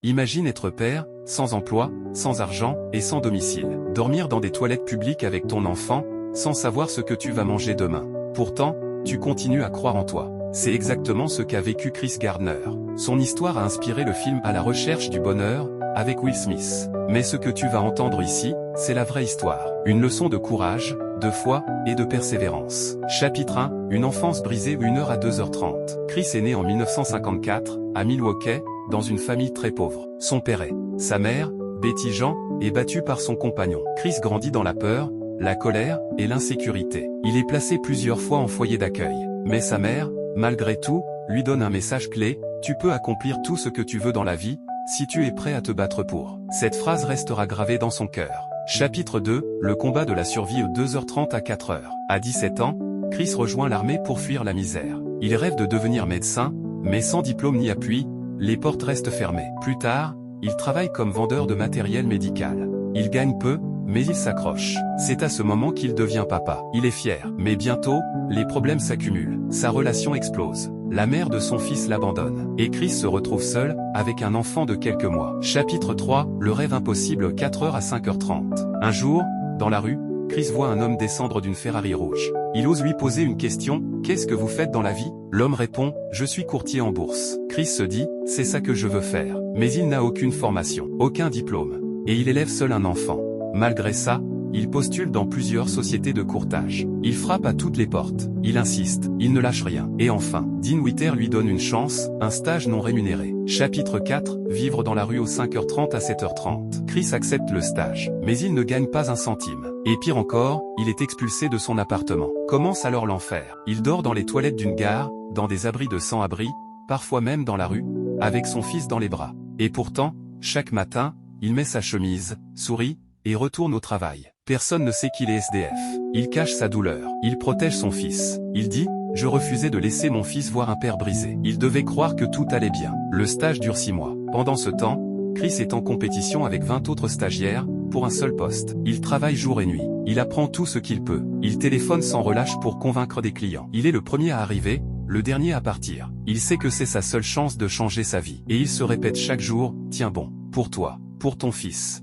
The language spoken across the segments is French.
Imagine être père, sans emploi, sans argent et sans domicile. Dormir dans des toilettes publiques avec ton enfant, sans savoir ce que tu vas manger demain. Pourtant, tu continues à croire en toi. C'est exactement ce qu'a vécu Chris Gardner. Son histoire a inspiré le film À la recherche du bonheur, avec Will Smith. Mais ce que tu vas entendre ici, c'est la vraie histoire. Une leçon de courage, de foi et de persévérance. Chapitre 1, une enfance brisée 1h à 2h30. Chris est né en 1954, à Milwaukee, dans une famille très pauvre. Son père est. Sa mère, Betty Jean, est battue par son compagnon. Chris grandit dans la peur, la colère et l'insécurité. Il est placé plusieurs fois en foyer d'accueil. Mais sa mère, malgré tout, lui donne un message clé: tu peux accomplir tout ce que tu veux dans la vie, si tu es prêt à te battre pour. Cette phrase restera gravée dans son cœur. Chapitre 2, le combat de la survie aux 2h30 à 4h. À 17 ans, Chris rejoint l'armée pour fuir la misère. Il rêve de devenir médecin, mais sans diplôme ni appui, les portes restent fermées. Plus tard, il travaille comme vendeur de matériel médical. Il gagne peu, mais il s'accroche. C'est à ce moment qu'il devient papa. Il est fier. Mais bientôt, les problèmes s'accumulent. Sa relation explose. La mère de son fils l'abandonne. Et Chris se retrouve seul, avec un enfant de quelques mois. Chapitre 3, le rêve impossible 4h à 5h30. Un jour, dans la rue, Chris voit un homme descendre d'une Ferrari rouge. Il ose lui poser une question: qu'est-ce que vous faites dans la vie? L'homme répond: je suis courtier en bourse. Chris se dit: c'est ça que je veux faire. Mais il n'a aucune formation, aucun diplôme. Et il élève seul un enfant. Malgré ça, il postule dans plusieurs sociétés de courtage. Il frappe à toutes les portes. Il insiste. Il ne lâche rien. Et enfin, Dean Witter lui donne une chance, un stage non rémunéré. Chapitre 4, vivre dans la rue aux 5h30 à 7h30. Chris accepte le stage. Mais il ne gagne pas un centime. Et pire encore, il est expulsé de son appartement. Commence alors l'enfer. Il dort dans les toilettes d'une gare, dans des abris de sans-abri, parfois même dans la rue, avec son fils dans les bras. Et pourtant, chaque matin, il met sa chemise, sourit, et retourne au travail. Personne ne sait qu'il est SDF. Il cache sa douleur. Il protège son fils. Il dit: je refusais de laisser mon fils voir un père brisé. Il devait croire que tout allait bien. Le stage dure 6 mois. Pendant ce temps, Chris est en compétition avec 20 autres stagiaires, pour un seul poste. Il travaille jour et nuit. Il apprend tout ce qu'il peut. Il téléphone sans relâche pour convaincre des clients. Il est le premier à arriver, le dernier à partir. Il sait que c'est sa seule chance de changer sa vie. Et il se répète chaque jour: tiens bon, pour toi, pour ton fils.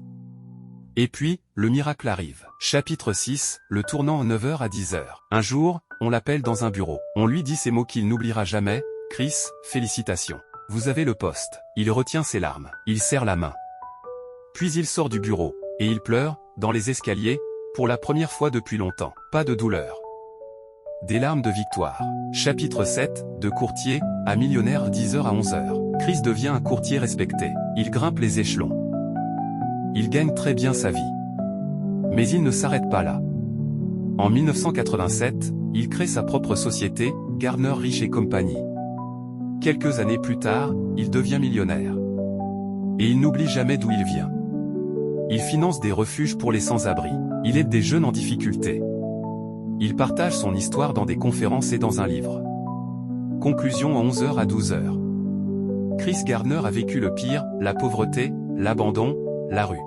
Et puis, le miracle arrive. Chapitre 6, le tournant en 9h à 10h. Un jour, on l'appelle dans un bureau. On lui dit ces mots qu'il n'oubliera jamais: Chris, félicitations. Vous avez le poste. Il retient ses larmes. Il serre la main. Puis il sort du bureau. Et il pleure, dans les escaliers, pour la première fois depuis longtemps. Pas de douleur. Des larmes de victoire. Chapitre 7, de courtier, à millionnaire 10h à 11h. Chris devient un courtier respecté. Il grimpe les échelons. Il gagne très bien sa vie. Mais il ne s'arrête pas là. En 1987, il crée sa propre société, Gardner Rich Company. Quelques années plus tard, il devient millionnaire. Et il n'oublie jamais d'où il vient. Il finance des refuges pour les sans-abri. Il aide des jeunes en difficulté. Il partage son histoire dans des conférences et dans un livre. Conclusion à 11h à 12h. Chris Gardner a vécu le pire, la pauvreté, l'abandon, la rue.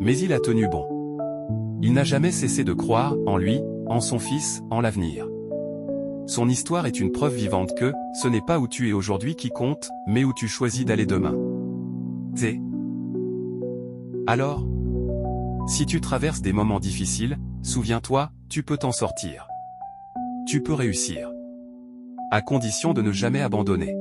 Mais il a tenu bon. Il n'a jamais cessé de croire en lui, en son fils, en l'avenir. Son histoire est une preuve vivante que ce n'est pas où tu es aujourd'hui qui compte, mais où tu choisis d'aller demain. Alors, si tu traverses des moments difficiles, souviens-toi, tu peux t'en sortir. Tu peux réussir. À condition de ne jamais abandonner.